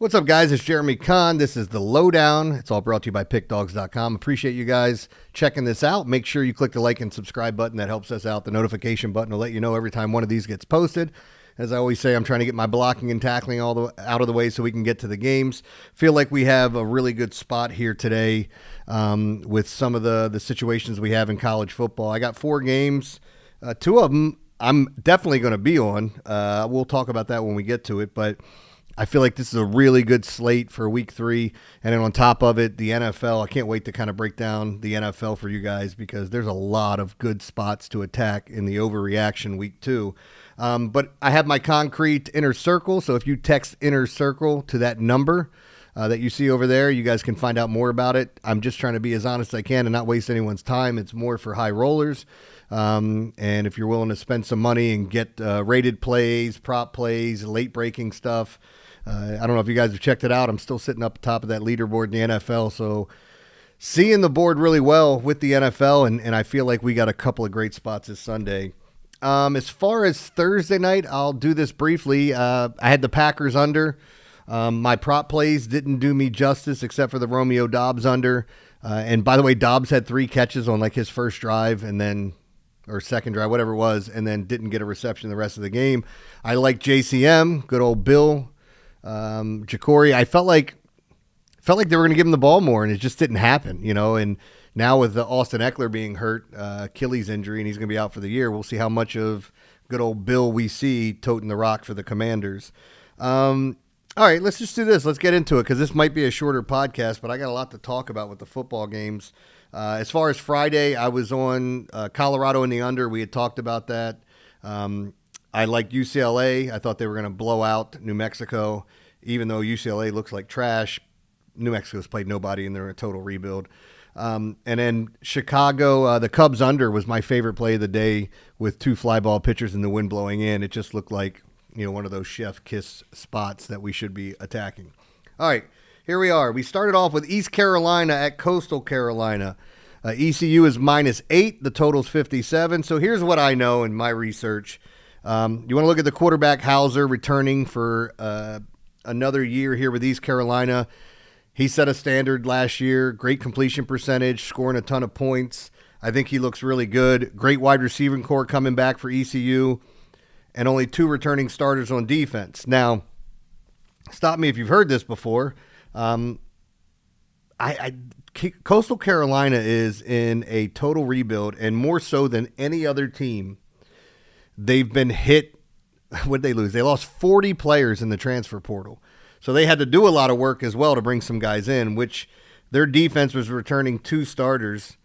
What's up, guys? It's Jeremy Conn. This is the Lowdown. It's all brought to you by Pickdawgz.com. Appreciate you guys checking this out. Make sure you click the like and subscribe button. That helps us out. The notification button will let you know every time one of these gets posted. As I always say, I'm trying to get my blocking and tackling out of the way so we can get to the games. Feel like we have a really good spot here today with some of the situations we have in college football. I got 4 games. 2 of them I'm definitely going to be on. We'll talk about that when we get to it, but I feel like this is a really good slate for week 3. And then on top of it, the NFL. I can't wait to kind of break down the NFL for you guys because there's a lot of good spots to attack in the overreaction week 2. But I have my concrete inner circle. So if you text inner circle to that number that you see over there, you guys can find out more about it. I'm just trying to be as honest as I can and not waste anyone's time. It's more for high rollers. And if you're willing to spend some money and get rated plays, prop plays, late breaking stuff, I don't know if you guys have checked it out. I'm still sitting up top of that leaderboard in the NFL. So seeing the board really well with the NFL, and I feel like we got a couple of great spots this Sunday. As far as Thursday night, I'll do this briefly. I had the Packers under. My prop plays didn't do me justice except for the Romeo Doubs under. And by the way, Doubs had 3 catches on like his first drive or second drive, whatever it was, and then didn't get a reception the rest of the game. I like JCM, good old Bill Jacory. I felt like they were going to give him the ball more, and it just didn't happen, And now with the Austin Eckler being hurt, Achilles injury, and he's going to be out for the year, we'll see how much of good old Bill we see toting the rock for the Commanders. All right, let's just do this. Let's get into it because this might be a shorter podcast, but I got a lot to talk about with the football games. As far as Friday, I was on Colorado in the under. We had talked about that. I liked UCLA. I thought they were going to blow out New Mexico, even though UCLA looks like trash. New Mexico's played nobody, and they're a total rebuild. And then Chicago, the Cubs under was my favorite play of the day with 2 fly ball pitchers and the wind blowing in. It just looked like one of those chef kiss spots that we should be attacking. All right, here we are. We started off with East Carolina at Coastal Carolina. ECU is -8. The total's 57. So here's what I know in my research. You want to look at the quarterback Hauser returning for another year here with East Carolina. He set a standard last year. Great completion percentage, scoring a ton of points. I think he looks really good. Great wide receiving core coming back for ECU. And only 2 returning starters on defense. Now, stop me if you've heard this before. Coastal Carolina is in a total rebuild, and more so than any other team. They've been hit. What did they lose? They lost 40 players in the transfer portal. So they had to do a lot of work as well to bring some guys in, which their defense was returning 2 starters.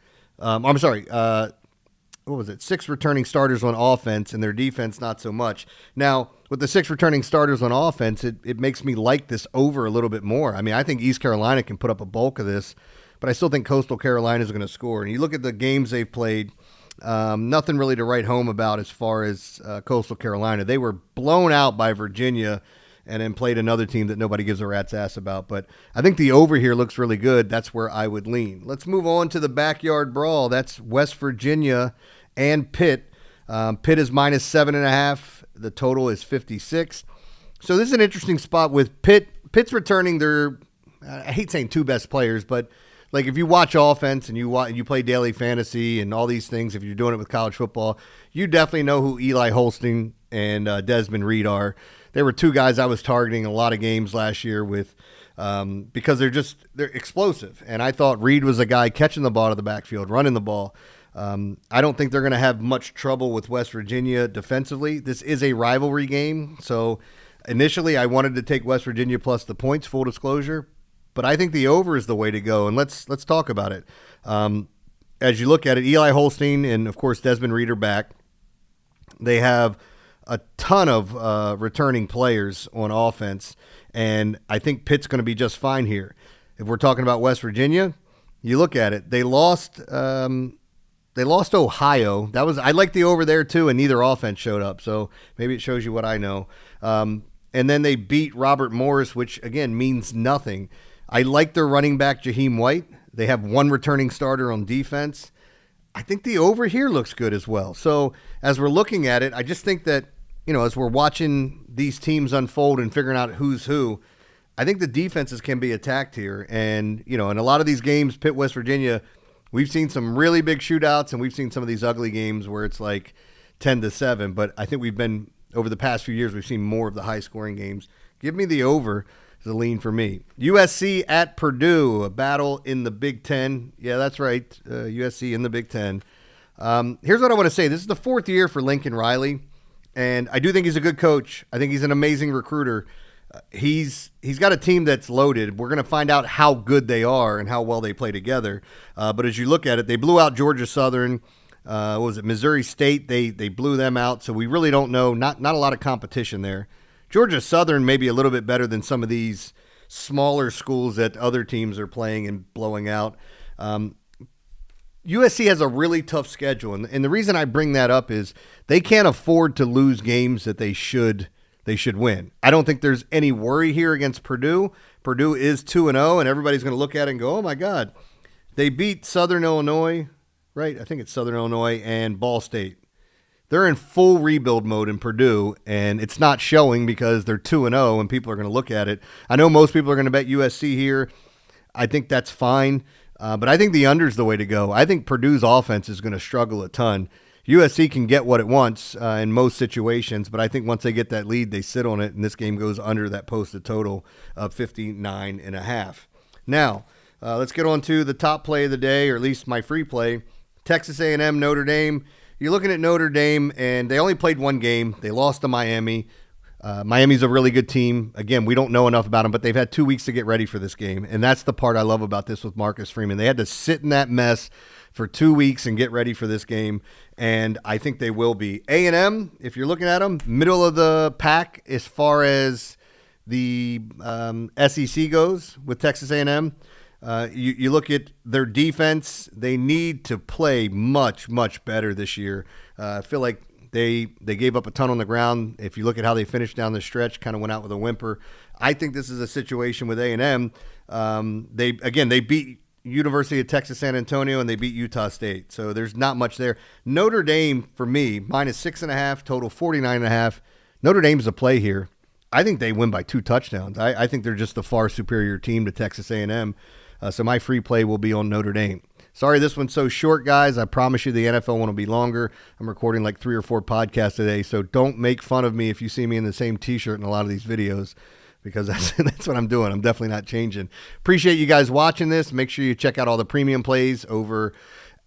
What was it? 6 returning starters on offense, and their defense not so much. Now, with the 6 returning starters on offense, it makes me like this over a little bit more. I mean, I think East Carolina can put up a bulk of this, but I still think Coastal Carolina is going to score. And you look at the games they've played, nothing really to write home about as far as Coastal Carolina. They were blown out by Virginia and then played another team that nobody gives a rat's ass about. But I think the over here looks really good. That's where I would lean. Let's move on to the backyard brawl. That's West Virginia and Pitt. Pitt is -7.5. The total is 56. So this is an interesting spot with Pitt. Pitt's returning their, I hate saying 2 best players, but like if you watch offense and you play daily fantasy and all these things, if you're doing it with college football, you definitely know who Eli Holstein and Desmond Reed are. They were 2 guys I was targeting a lot of games last year with because they're explosive. And I thought Reed was a guy catching the ball out of the backfield, running the ball. I don't think they're going to have much trouble with West Virginia defensively. This is a rivalry game. So initially I wanted to take West Virginia plus the points, full disclosure. But I think the over is the way to go, and let's talk about it. As you look at it, Eli Holstein and, of course, Desmond Reed are back. They have a ton of returning players on offense, and I think Pitt's going to be just fine here. If we're talking about West Virginia, you look at it. They lost Ohio. I like the over there too, and neither offense showed up, so maybe it shows you what I know. And then they beat Robert Morris, which, again, means nothing. I like their running back, Jaheim White. They have 1 returning starter on defense. I think the over here looks good as well. So as we're looking at it, I just think that, as we're watching these teams unfold and figuring out who's who, I think the defenses can be attacked here. And, in a lot of these games, Pitt, West Virginia, we've seen some really big shootouts, and we've seen some of these ugly games where it's like 10-7. But I think over the past few years, we've seen more of the high-scoring games. Give me the over. Is a lean for me. USC at Purdue, a battle in the Big Ten. Yeah, that's right. USC in the Big Ten. Here's what I want to say. This is the 4th year for Lincoln Riley, and I do think he's a good coach. I think he's an amazing recruiter. He's got a team that's loaded. We're going to find out how good they are and how well they play together. But as you look at it, they blew out Georgia Southern. What was it? Missouri State. They blew them out. So we really don't know. Not a lot of competition there. Georgia Southern may be a little bit better than some of these smaller schools that other teams are playing and blowing out. USC has a really tough schedule, and the reason I bring that up is they can't afford to lose games that they should win. I don't think there's any worry here against Purdue. Purdue is 2-0, and everybody's going to look at it and go, oh, my God. They beat Southern Illinois, right? I think it's Southern Illinois and Ball State. They're in full rebuild mode in Purdue, and it's not showing because they're 2-0, and people are going to look at it. I know most people are going to bet USC here. I think that's fine, but I think the under is the way to go. I think Purdue's offense is going to struggle a ton. USC can get what it wants in most situations, but I think once they get that lead, they sit on it, and this game goes under that posted total of 59.5. Now, let's get on to the top play of the day, or at least my free play. Texas A&M, Notre Dame. You're looking at Notre Dame, and they only played one game. They lost to Miami. Miami's a really good team. Again, we don't know enough about them, but they've had 2 weeks to get ready for this game, and that's the part I love about this with Marcus Freeman. They had to sit in that mess for 2 weeks and get ready for this game, and I think they will be. A&M, if you're looking at them, middle of the pack as far as the SEC goes with Texas A&M. You look at their defense, they need to play much, much better this year. I feel like they gave up a ton on the ground. If you look at how they finished down the stretch, kind of went out with a whimper. I think this is a situation with A&M. They beat University of Texas San Antonio, and they beat Utah State. So there's not much there. Notre Dame, for me, -6.5, total 49.5. Notre Dame's a play here. I think they win by 2 touchdowns. I think they're just the far superior team to Texas A&M. So my free play will be on Notre Dame. Sorry this one's so short, guys. I promise you the NFL one will be longer. I'm recording like 3 or 4 podcasts today, so don't make fun of me if you see me in the same T-shirt in a lot of these videos, because that's what I'm doing. I'm definitely not changing. Appreciate you guys watching this. Make sure you check out all the premium plays over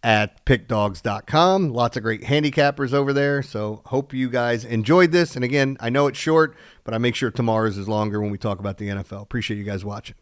at pickdawgz.com. Lots of great handicappers over there. So hope you guys enjoyed this. And again, I know it's short, but I make sure tomorrow's is longer when we talk about the NFL. Appreciate you guys watching.